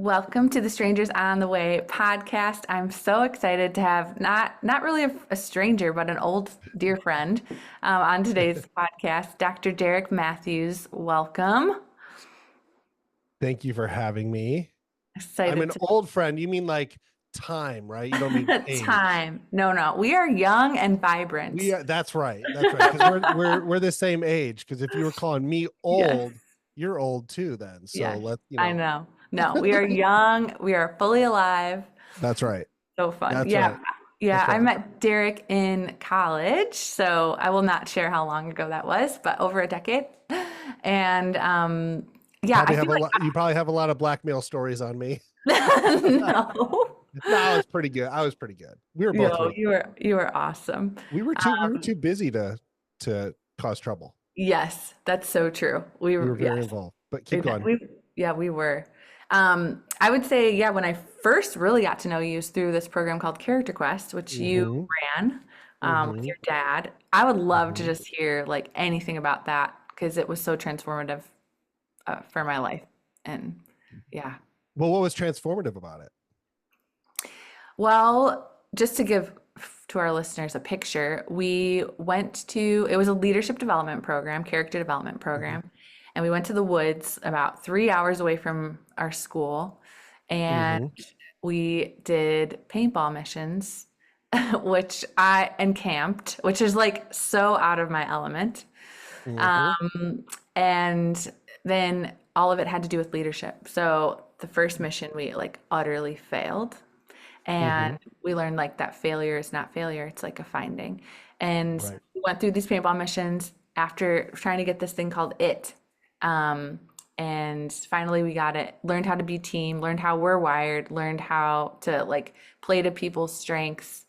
Welcome to the Strangers on the Way podcast. I'm so excited to have not really a stranger, but an old dear friend on today's podcast, Dr. Derek Matthews. Welcome. Thank you for having me. I'm Excited an to old friend. You mean like time, right? You don't mean age. time. No. We are young and vibrant. That's right. That's right. Because we're the same age. Because if you were calling me Yes. old, you're old too then. So Yes. let I know. No, we are young. We are fully alive. that's right. So fun. That's Yeah. right. Yeah, That's I right. met Derek in college, so I will not share how long ago that was, but over a decade. And yeah, I Probably have feel a like lot. You probably have a lot of blackmail stories on me. no. No, I was pretty good. I was pretty good. We were both Yo, really you were awesome. we were too busy to cause trouble. Yes, that's so true. We We were were very yes. involved. But keep We, going. we yeah, we were. I would say, yeah, when I first really got to know you is through this program called Character Quest, which you Mm-hmm. ran with Mm-hmm. your dad. I would love to Mm-hmm. just hear like anything about that because it was so transformative for my life. And yeah. Well, what was transformative about it? Well, just to give to our listeners a picture, we went to, it was a leadership development program, character development Mm-hmm. program, and we went to the woods about 3 hours away from our school, and Mm-hmm. we did paintball missions, and camped, which is like so out of my element. Mm-hmm. And then all of it had to do with leadership. So the first mission we like utterly failed. Mm-hmm. And we learned like that failure is not failure, it's like a finding. And Right. we went through these paintball missions after trying to get this thing called it. Um, and finally we got it, learned how to be team, learned how we're wired, learned how to like play to people's strengths.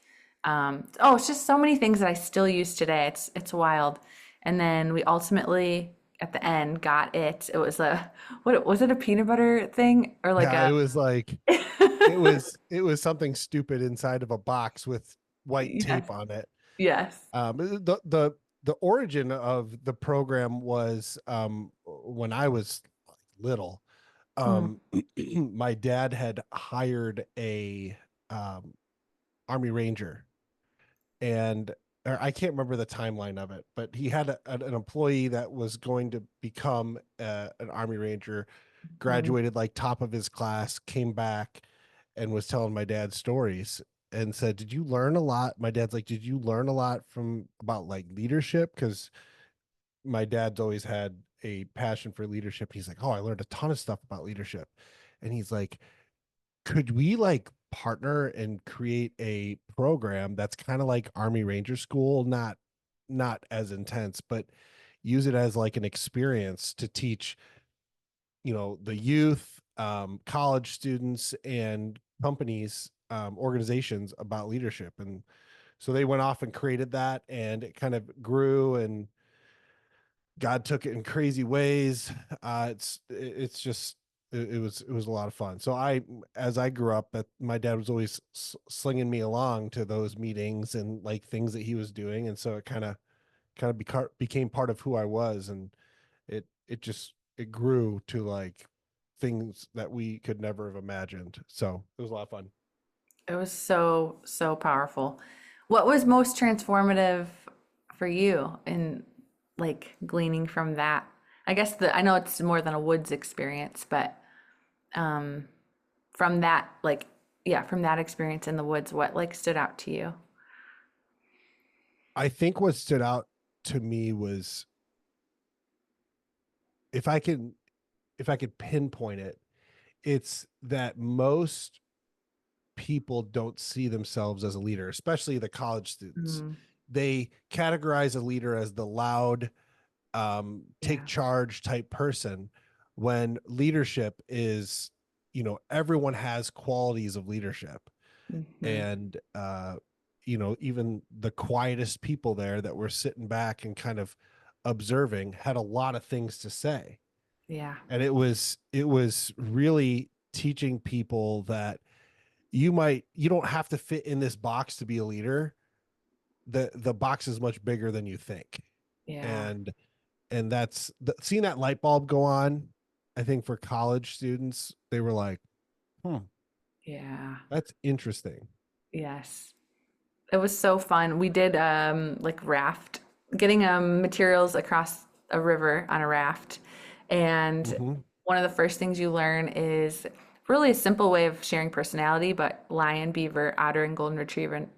It's just so many things that I still use today. It's wild. And then we ultimately at the end got it. It was a what was it, a peanut butter thing or like Yeah, a it was like it was something stupid inside of a box with white yes, tape on it. yes. The origin of the program was when I was little. Mm, Um, my dad had hired a um, Army Ranger, and or I can't remember the timeline of it, but he had an employee that was going to become an Army Ranger, mm. graduated like top of his class, came back and was telling my dad stories and said, "Did you learn a lot?" My dad's like, "Did you learn a lot from about like leadership?" Because my dad's always had a passion for leadership. He's like, "Oh, I learned a ton of stuff about leadership." And he's like, "Could we like partner and create a program that's kind of like Army Ranger School, not as intense, but use it as like an experience to teach the youth, college students, and companies, organizations about leadership." And so they went off and created that, and it kind of grew, and God took it in crazy ways. It's just it was a lot of fun. So as I grew up, my dad was always slinging me along to those meetings and like things that he was doing, and so it kind of became part of who I was, and it grew to like things that we could never have imagined. So it was a lot of fun. It was so, so powerful. What was most transformative for you in like gleaning from that? I guess I know it's more than a woods experience, but um, from that, like, yeah, from that experience in the woods, what like stood out to you? I think what stood out to me was if I can if I could pinpoint it, it's that most people don't see themselves as a leader, especially the college students. Mm, They categorize a leader as the loud, take yeah. charge type person, when leadership is, everyone has qualities of leadership. Hmm. And, even the quietest people there that were sitting back and kind of observing had a lot of things to say. Yeah. And it was really teaching people that you don't have to fit in this box to be a leader. The box is much bigger than you think. Yeah. And seeing that light bulb go on, I think for college students, they were like, Hmm. Yeah. That's interesting. Yes. It was so fun. We did like raft, getting materials across a river on a raft. And Hmm. one of the first things you learn is really a simple way of sharing personality, but lion, beaver, otter, and golden retriever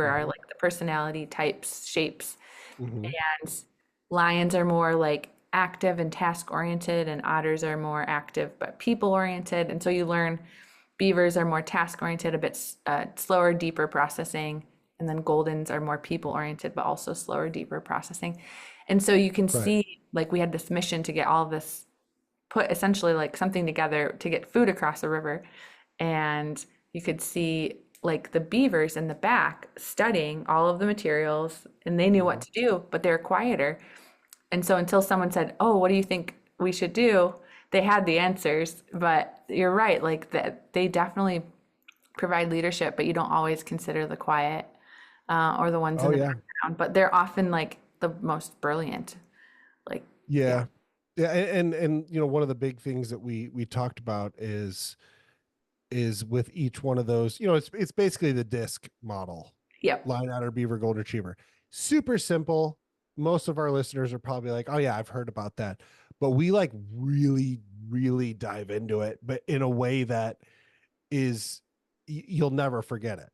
are Hmm. like the personality types, shapes. Hmm. And lions are more like active and task oriented, and otters are more active but people oriented. And so you learn beavers are more task oriented, a bit slower, deeper processing. And then goldens are more people oriented, but also slower, deeper processing. And so you can Right. see, like, we had this mission to get all of this put essentially like something together to get food across the river. And you could see like the beavers in the back studying all of the materials and they knew what Hmm. to do, but they're quieter. And so until someone said, "Oh, what do you think we should do?" they had the answers. But you're right, like that they definitely provide leadership, but you don't always consider the quiet or the ones in Oh the yeah. background. But they're often like the most brilliant. Like, yeah, Yeah. Yeah. And you know, one of the big things that we talked about is with each one of those, you know, it's basically the disc model. yep, Line Otter, Beaver, Golden Retriever. Super simple. Most of our listeners are probably like, oh yeah, I've heard about that. But we like really, really dive into it, but in a way that is you'll never forget it.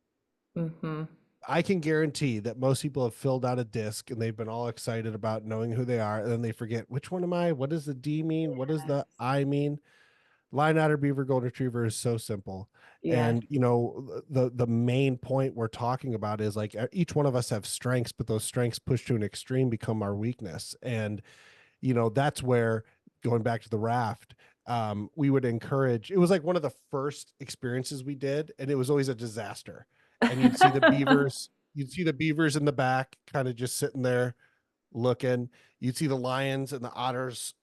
mm-hmm, I can guarantee that most people have filled out a disc and they've been all excited about knowing who they are, and then they forget which one am I? What does the D mean? What does the I mean? Line Otter, Beaver, Golden Retriever is so simple. yes, And you know, the main point we're talking about is like each one of us have strengths, but those strengths pushed to an extreme become our weakness. And you know, that's where, going back to the raft, we would encourage, it was like one of the first experiences we did, and it was always a disaster. And you'd see the beavers in the back kind of just sitting there looking. You'd see the lions and the otters,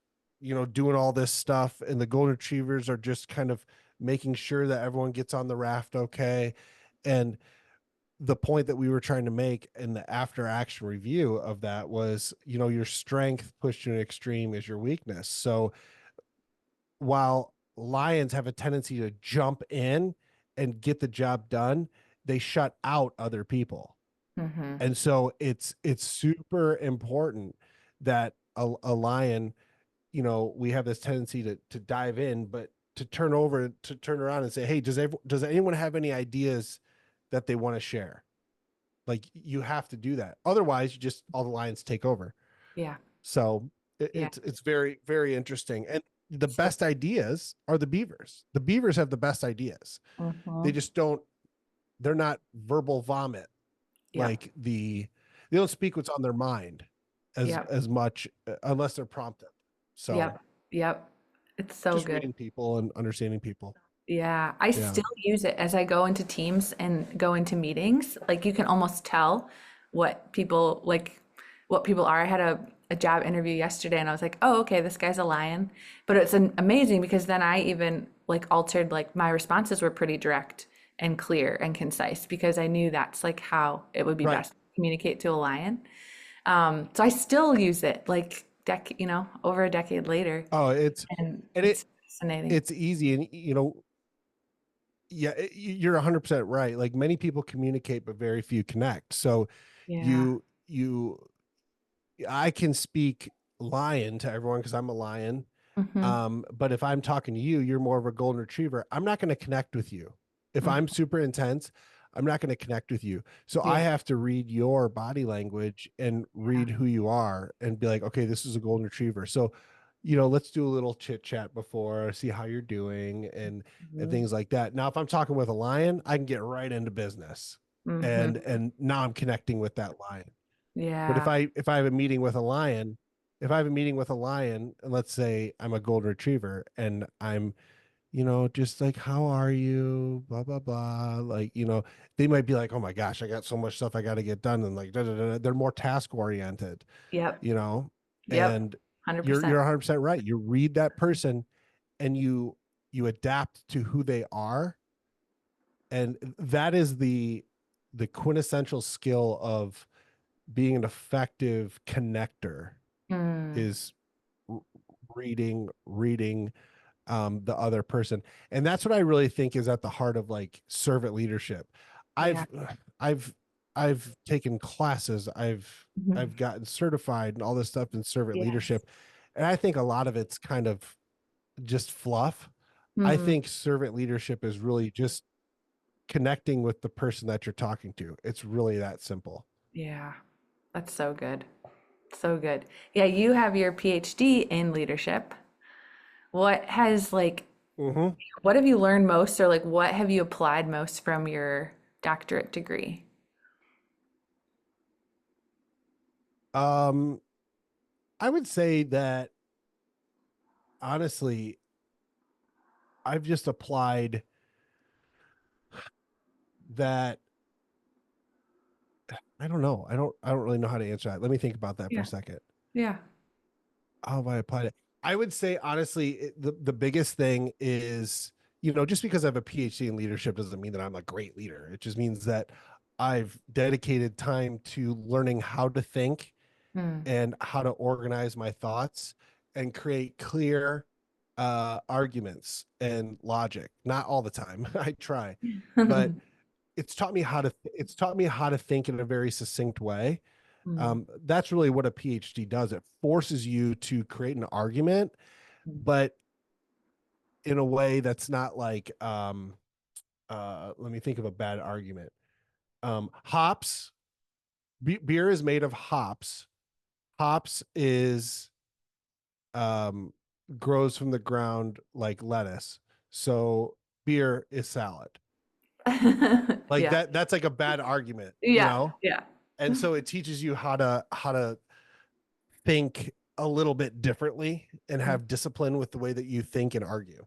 you know, doing all this stuff, and the golden retrievers are just kind of making sure that everyone gets on the raft okay. And the point that we were trying to make in the after action review of that was, you know, your strength pushed to an extreme is your weakness. So while lions have a tendency to jump in and get the job done, they shut out other people. mm-hmm, And so it's super important that a lion, you know, we have this tendency to dive in, but to turn around and say, hey, does anyone have any ideas that they want to share? Like you have to do that. Otherwise, you just all the lions take over. yeah, So yeah, it's very, very interesting. And the so, best ideas are the beavers. The beavers have the best ideas. They mm-hmm, just don't, they're not verbal vomit yep, like they don't speak what's on their mind yep, as much unless they're prompted. So yep, yep. It's so just good. reading people and understanding people. Yeah, I Yeah. still use it as I go into teams and go into meetings. Like you can almost tell what people like what people are. I had a job interview yesterday and I was like, "Oh, okay, this guy's a lion." But it's amazing because then I even like altered like my responses were pretty direct and clear and concise because I knew that's like how it would be Right. best to communicate to a lion. So I still use it like over a decade later, Oh, and and it's fascinating. it's easy. And you know, yeah, you're 100% right. Like many people communicate, but very few connect. So Yeah. you I can speak lion to everyone because I'm a lion. Hmm. But if I'm talking to you, you're more of a golden retriever. I'm not going to connect with you. If I'm super intense, I'm not going to connect with you. So I Yeah. have to read your body language and read who you are and be like, okay, this is a golden retriever. So, you know, let's do a little chit chat before, see how you're doing and Hmm. things like that. Now, if I'm talking with a lion, I can get right into business. Hmm. And now I'm connecting with that lion. But Yeah. if I have a meeting with a lion, if I have a meeting with a lion, and let's say I'm a golden retriever and I'm, you know, just like, how are you? Blah blah blah. Like, you know, they might be like, oh my gosh, I got so much stuff I got to get done, and like, da, da, da, da. They're more task oriented, Yep. you know, Yep. and you're 100%. 100% right. You read that person, and you adapt to who they are, and that is the quintessential skill of being an effective connector Mm. is reading, reading. the other person. And that's what I really think is at the heart of like servant leadership. Yeah. I've I've I've taken classes, Mhm. I've gotten certified and all this stuff in servant Yes. leadership. And I think a lot of it's kind of just fluff. I Mm, think servant leadership is really just connecting with the person that you're talking to. It's really that simple. yeah. That's so good. So good. Yeah, you have your PhD in leadership. What has like Hmm. what have you learned most or like what have you applied most from your doctorate degree? Um, I would say that honestly, I've just applied that. I don't know. I don't really know how to answer that. Let me think about that for a Yeah. second. Yeah. How have I applied it? I would say honestly, the biggest thing is, just because I have a PhD in leadership doesn't mean that I'm a great leader. It just means that I've dedicated time to learning how to think Mm. and how to organize my thoughts and create clear arguments and logic. Not all the time. I try, but it's taught me how to think in a very succinct way. Mm. That's really what a PhD does. It forces you to create an argument, Mm. but in a way that's not like let me think of a bad argument. Hops, beer is made of hops. Hops is um grows from the ground like lettuce. So beer is salad. Like Yeah. that's like a bad argument, Yeah. Yeah. And so it teaches you how to think a little bit differently and have discipline with the way that you think and argue.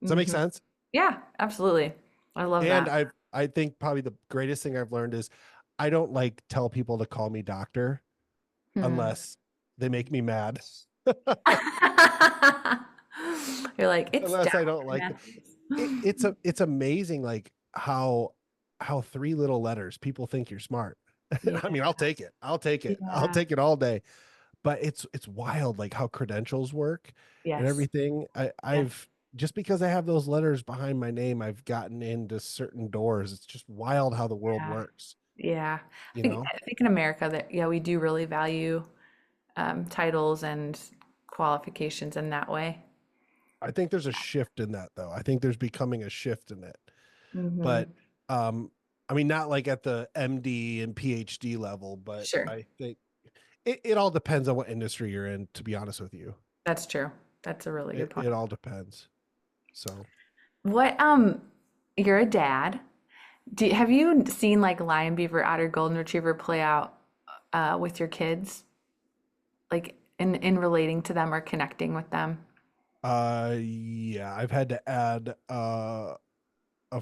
Does that make Mm-hmm. sense? Yeah, absolutely. I love And that. I think probably the greatest thing I've learned is I don't like tell people to call me doctor Hmm. unless they make me mad. You're like, it's Unless Dr. I don't like Matthews. it's amazing like how three little letters people think you're smart. Yeah. I mean, I'll take it. I'll take it. I'll Yeah. take it all day. But it's wild like how credentials work and Yes. everything. Yes. I've just because I have those letters behind my name, I've gotten into certain doors. It's just wild how the world Yeah. works, Yeah. you know? I think in America that yeah, we do really value titles and qualifications in that way. I think there's a shift in that though. I think there's becoming a shift in it. But Hmm. um I mean not like at the MD and PhD level, but Sure. I think it all depends on what industry you're in, to be honest with you. That's true. That's a really good point. It all depends. So What you're a dad. Have you seen like lion, beaver, otter, golden retriever play out with your kids, like in relating to them or connecting with them? yeah, I've had to add a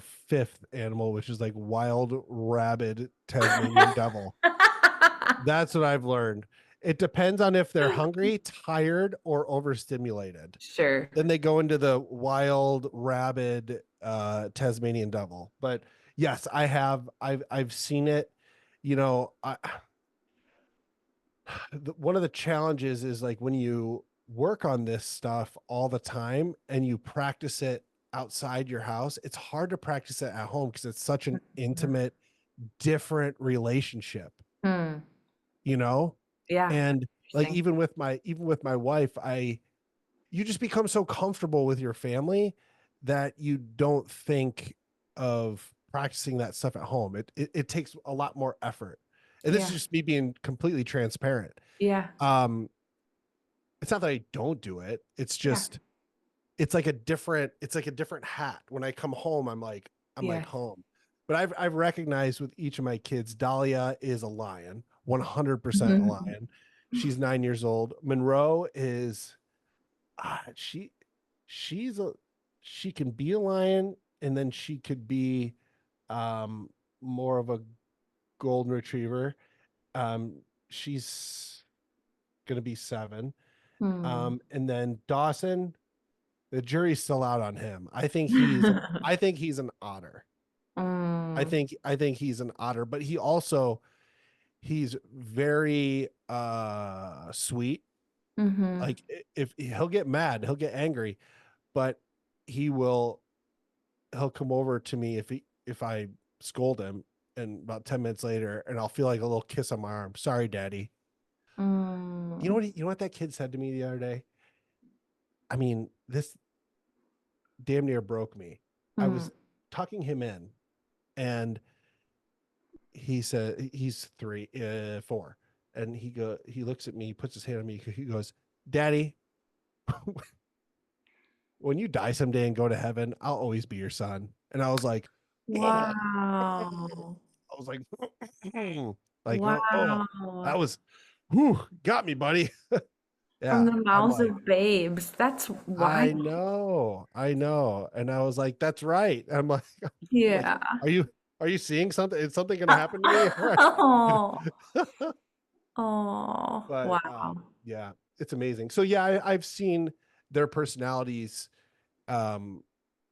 fifth animal, which is like wild rabid Tasmanian devil. That's what I've learned. It depends on if they're hungry, tired, or overstimulated. Sure. Then they go into the wild rabid Tasmanian devil. But yes, I've seen it. You know, one of the challenges is like when you work on this stuff all the time and you practice it outside your house, it's hard to practice it at home because it's such an intimate, different relationship, Hmm. you know? Yeah. And like Interesting. even with my wife, you just become so comfortable with your family that you don't think of practicing that stuff at home. It takes a lot more effort. And this is Yeah. just me being completely transparent. Yeah. Um, it's not that I don't do it. It's Yeah. just it's like a different hat. When I come home, I'm like Yes. home. But I've recognized with each of my kids, Dahlia is a lion, 100% a Mhm. lion. She's 9 years old. Monroe is ah, she's a she can be a lion and then she could be um more of a golden retriever. She's gonna be 7. Hmm. And then Dawson, the jury's still out on him. I think he's an otter. Mm. I think he's an otter, but he's very sweet. Hmm. Like if he'll get mad, he'll get angry, but he will he'll come over to me if I scold him, and about 10 minutes later, and I'll feel like a little kiss on my arm. Sorry, daddy. Mm, You know what that kid said to me the other day? I mean, this damn near broke me. I mm. was tucking him in, and he said he's 4, and he looks at me, he puts his hand on me, he goes, "Daddy, when you die someday and go to heaven, I'll always be your son." And I was like, oh, Wow. I was like, like, oh, Wow. that was, whew, got me, buddy. From Yeah, the I'm mouths like, of babes. That's wild. I know, and I was like, that's right. I'm like, like, Yeah. are you seeing something? Is something going to happen to me? Oh, oh, But wow. yeah, it's amazing. So yeah, I've seen their personalities um,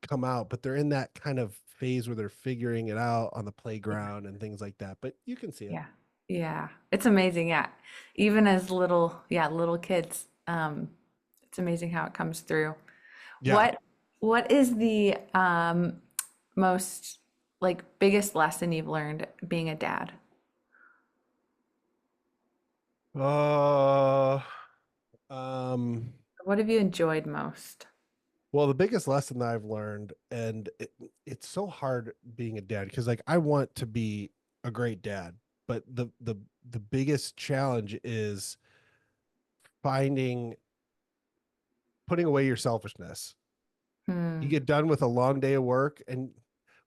come out, but they're in that kind of phase where they're figuring it out on the playground and things like that. But you can see it. Yeah. Yeah. It's amazing. Yeah. Even as little, yeah, little kids, it's amazing how it comes through. Yeah. What what is the most like biggest lesson you've learned being a dad? Uh, um, What have you enjoyed most? well, the biggest lesson that I've learned, and it's so hard being a dad because like I want to be a great dad, but the biggest challenge is finding putting away your selfishness. You Hmm. get done with a long day of work, and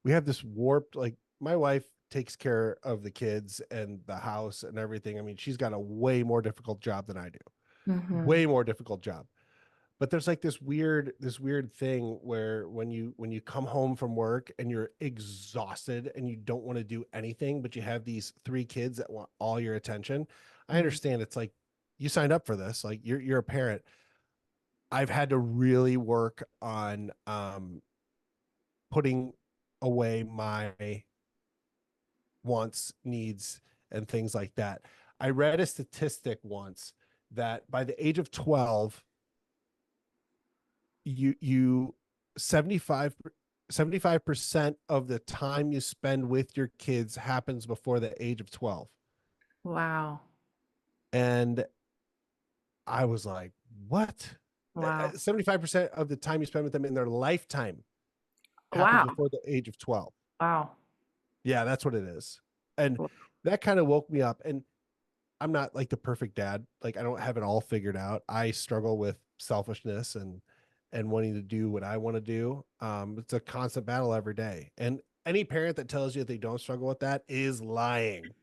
we have this warped, like, my wife takes care of the kids and the house and everything. I mean, she's got a way more difficult job than I do. Mm-hmm. Way more difficult job. But there's like this weird thing where when you come home from work and you're exhausted and you don't want to do anything, but you have these 3 kids that want all your attention. I understand, it's like you signed up for this, like you're a parent. I've had to really work on putting away my wants, needs, and things like that. I read a statistic once that by the age of 12, you 75 75% of the time you spend with your kids happens before the age of 12. Wow. And I was like, what? Wow. 75% of the time you spend with them in their lifetime happens Wow. before the age of 12. Wow. Yeah, that's what it is. And that kind of woke me up. And I'm not like the perfect dad. Like I don't have it all figured out. I struggle with selfishness and wanting to do what I want to do. It's a constant battle every day. And any parent that tells you that they don't struggle with that is lying,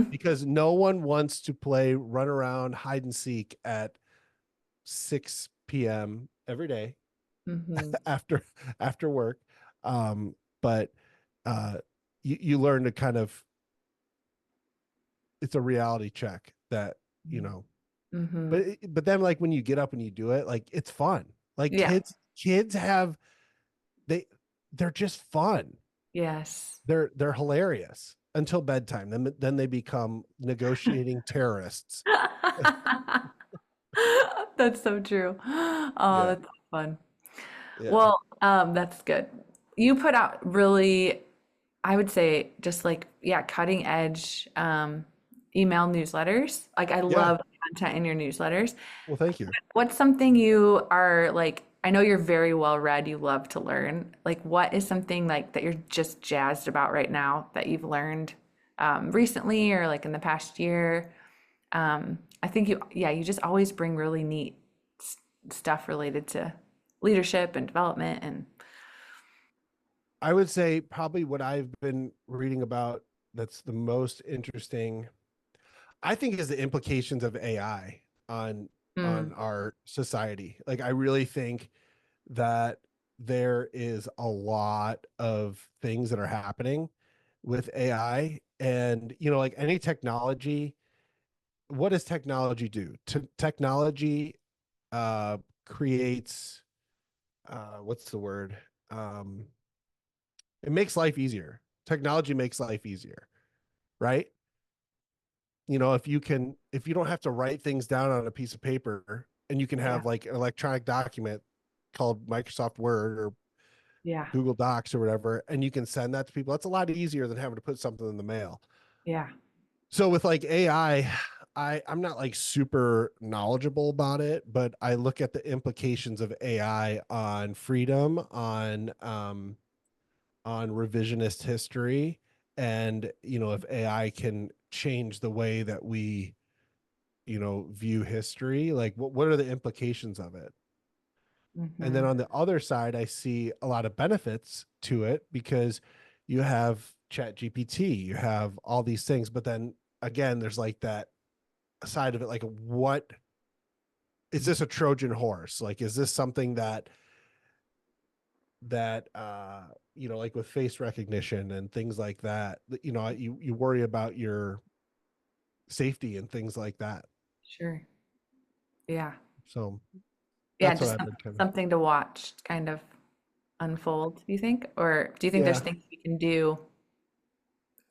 because no one wants to play run around hide and seek at 6 p.m. every day Hmm. after after work. But uh you learn to kind of, it's a reality check that, you know, Hmm. but then like when you get up and you do it, like it's fun. Like Yeah. kids have, they they're just fun. Yes. They're hilarious until bedtime. Then they become negotiating terrorists. That's so true. Oh, Yeah. that's so fun. Yeah. Well, that's good. You put out really, I would say, just like, yeah, cutting edge email newsletters. Like, I Yeah. love the content in your newsletters. Well, thank you. What's something you are like, I know you're very well read, you love to learn. Like, what is something like that you're just jazzed about right now that you've learned recently or like in the past year? I think you, yeah, you just always bring really neat stuff related to leadership and development and I would say probably what I've been reading about that's the most interesting, I think, is the implications of AI on mm, our society. Like I really think that there is a lot of things that are happening with AI. And, you know, like any technology, what does technology do? Technology uh, creates, what's the word? Um, it makes life easier. Technology makes life easier, right? You know, if you don't have to write things down on a piece of paper and you can yeah, have like an electronic document, called Microsoft Word or Yeah. Google Docs or whatever, and you can send that to people. That's a lot easier than having to put something in the mail. Yeah. So with like AI, I'm not like super knowledgeable about it, but I look at the implications of AI on freedom, on revisionist history, and if AI can change the way that we view history, like what are the implications of it? And then Hmm. on the other side, I see a lot of benefits to it because you have Chat GPT, you have all these things, but then again, there's like that side of it, like what is this a Trojan horse? Like, is this something that like with face recognition and things like that, you worry about your safety and things like that. Sure. Yeah. So Yeah, that's what just I've been kind of. something to watch kind of unfold, do you think? Or do you think there's Yeah, things we can do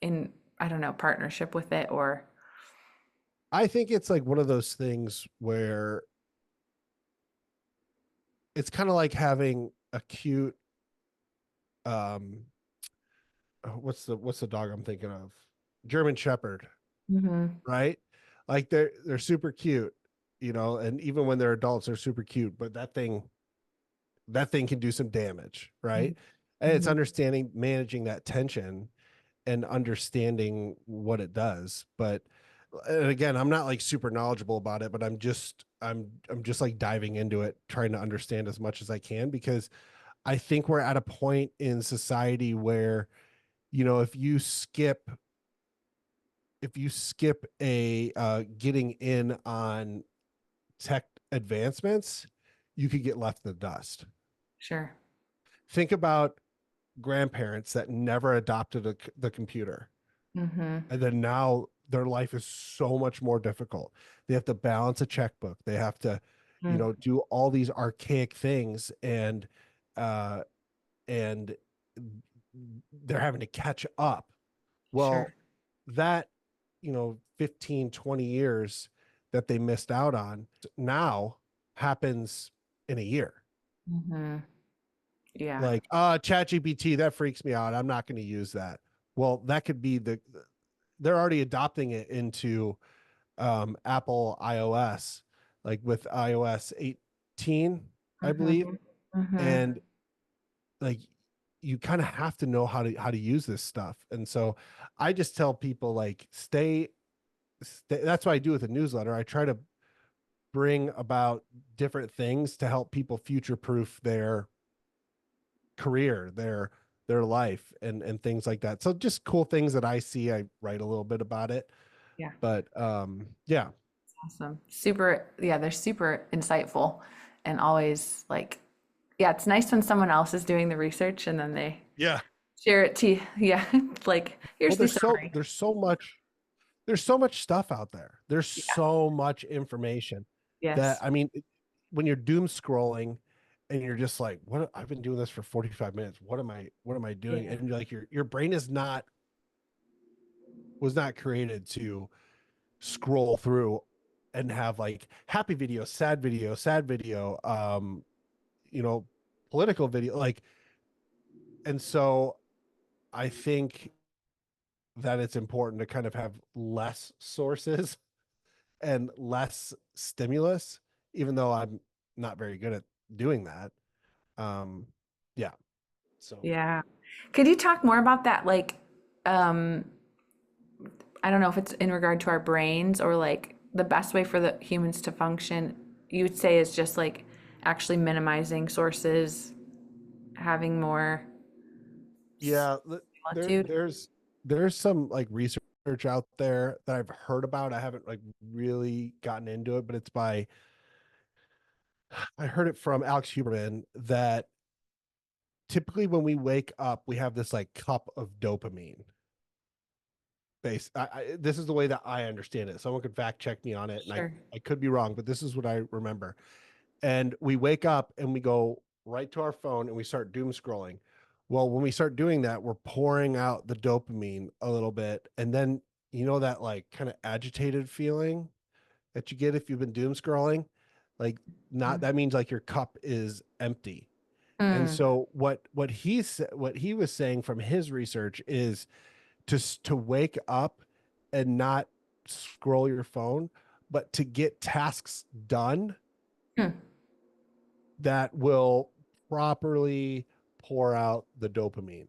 in, I don't know, partnership with it or I think it's like one of those things where it's kind of like having a cute um what's the dog I'm thinking of? German Shepherd, hmm right? Like they're super cute, and even when they're adults, they're super cute, but that thing can do some damage, right? And it's hmm understanding managing that tension and understanding what it does. But and again, I'm not like super knowledgeable about it, but I'm just like diving into it, trying to understand as much as I can because I think we're at a point in society where, if you skip a getting in on tech advancements, you could get left in the dust. Sure. Think about grandparents that never adopted the computer. Hmm. And then now their life is so much more difficult. They have to balance a checkbook. They have to, do all these archaic things uh and they're having to catch up. Well, Sure. that, 15, 20 years that they missed out on now happens in a year. Hmm. Yeah. Like, chat GPT, that freaks me out. I'm not going to use that. Well, that could be they're already adopting it into Apple iOS, like with iOS 18, I believe. Hmm. Hmm. And like you kind of have to know how to use this stuff. And so I just tell people like stay, that's what I do with the newsletter. I try to bring about different things to help people future proof their career, their life and things like that. So just cool things that I see. I write a little bit about it. Yeah. But yeah. Awesome. Super. Yeah, they're super insightful and always like, yeah, it's nice when someone else is doing the research and then they Yeah. share it to you. Yeah. Like, Well, here's the there's so summary. there's so much stuff out there. There's Yeah. so much information that Yes. I mean, when you're doom scrolling and you're just like, what I've been doing this for 45 minutes. What am I doing? Yeah. And you're like your brain was not created to scroll through and have like happy video, sad video, you know, political video. Like, and so I think that it's important to kind of have less sources and less stimulus, even though I'm not very good at doing that. Um, yeah. So Yeah. Could you talk more about that? Like, um, I don't know if it's in regard to our brains or like the best way for the humans to function, you would say is just like actually minimizing sources, having more yeah, there solitude. there's some like research out there that I've heard about. I haven't like really gotten into it, but I heard it from Alex Huberman that typically when we wake up, we have this like cup of dopamine. This is the way that I understand it. Someone could fact check me on it, and I Sure. I could be wrong, but this is what I remember. And we wake up and we go right to our phone and we start doom scrolling. Well, when we start doing that, we're pouring out the dopamine a little bit, and then that like kind of agitated feeling that you get if you've been doom scrolling, Like, not, that means like your cup is empty. And Mm, so what he was saying from his research is to wake up and not scroll your phone, but to get tasks done mm, that will properly pour out the dopamine.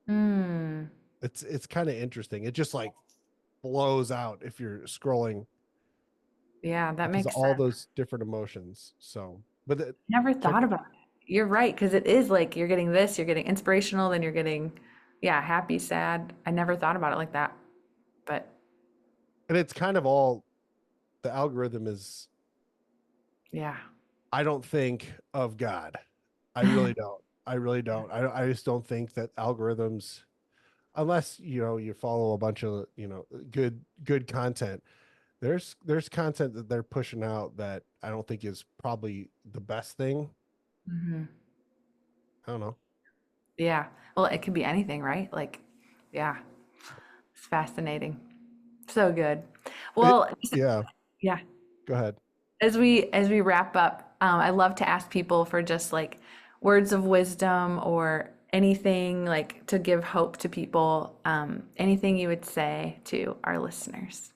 mm. It's kind of interesting. It just like flows out if you're scrolling Yeah, that because of makes all sense. those different emotions. So, but Never check thought about it. You're right, because it is like you're getting this, you're getting inspirational, then you're getting, yeah, happy, sad. I never thought about it like that. But and it's kind of all the algorithm is. yeah. I don't think of God. I really don't. I really don't. I just don't think that algorithms, unless you follow a bunch of good content. There's content that they're pushing out that I don't think is probably the best thing. Hmm. I don't know. Yeah. Well, it could be anything, right? Like, yeah, it's fascinating. So good. It, Well, yeah. yeah. Go ahead. As we wrap up, I love to ask people for just like words of wisdom or anything like to give hope to people. Anything you would say to our listeners,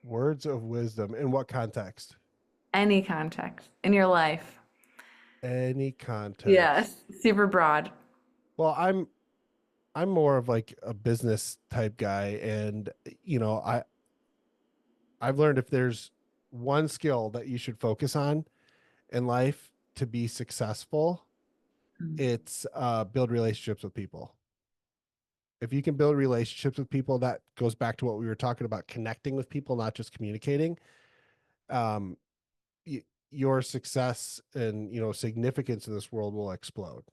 Words of wisdom in what context? any context in your life. Any context. Yes, super broad. Well, I'm more of like a business type guy, and you know, I've learned if there's one skill that you should focus on in life to be successful, it's build relationships with people. If you can build relationships with people, that goes back to what we were talking about, connecting with people, not just communicating. Um, y- your success and significance in this world will explode.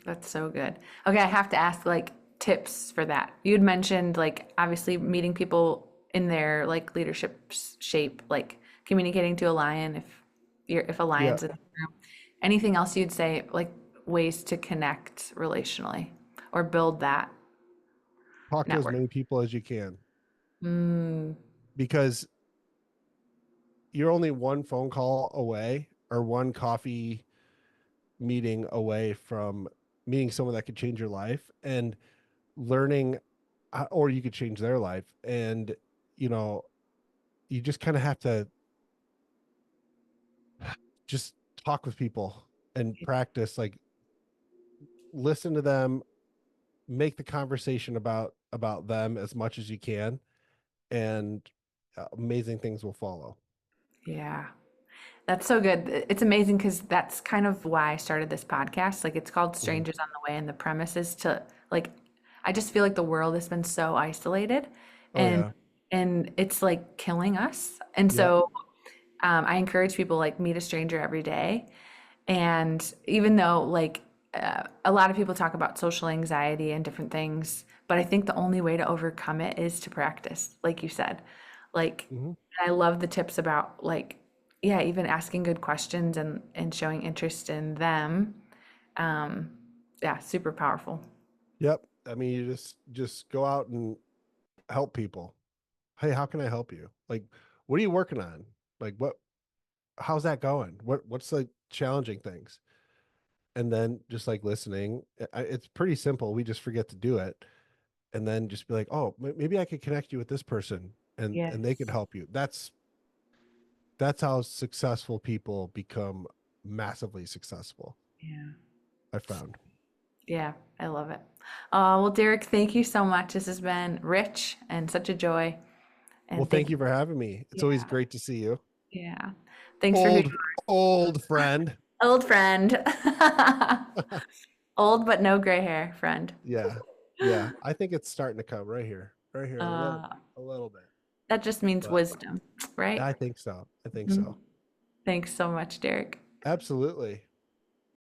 That's so good. Okay, I have to ask like tips for that. You had mentioned like obviously meeting people in their like leadership shape, like communicating to a lion if a Yeah, lion's in the room. Anything else you'd say like ways to connect relationally or build that talk to as network? many people as you can Mm, because you're only one phone call away or one coffee meeting away from meeting someone that could change your life and learning, or you could change their life. And you know you just kind of have to just talk with people and practice, like, listen to them, make the conversation about them as much as you can, and amazing things will follow. yeah. That's so good. It's amazing because that's kind of why I started this podcast. Like it's called Mhm. Strangers on the Way, and the premise is to like I just feel like the world has been so isolated Oh and yeah. it's like killing us. And Yep. so I encourage people like meet a stranger every day. And even though like a lot of people talk about social anxiety and different things, but I think the only way to overcome it is to practice, like you said. Like, Hmm. I love the tips about like, yeah, even asking good questions and showing interest in them. Um, yeah, super powerful. Yep. I mean, you just go out and help people. Hey, how can I help you? Like, what are you working on? Like, how's that going? What's the challenging things? And then just like listening, it's pretty simple. We just forget to do it. And then just be like, oh, maybe I could connect you with this person, and they could Yes. help you. That's how successful people become massively successful, Yeah. I found. Yeah, I love it. Well, Derek, thank you so much. This has been rich and such a joy. Well, And thank thank you. you for having me. It's always Yeah. great to see you. Yeah. Thanks for who you Old, old friend. are. Old friend. Old but no gray hair friend. Yeah. Yeah. I think it's starting to come right here. Right here Uh, a little bit. that just means But wisdom, right? I think so. I think Mhm. so. Thanks so much, Derek. Absolutely.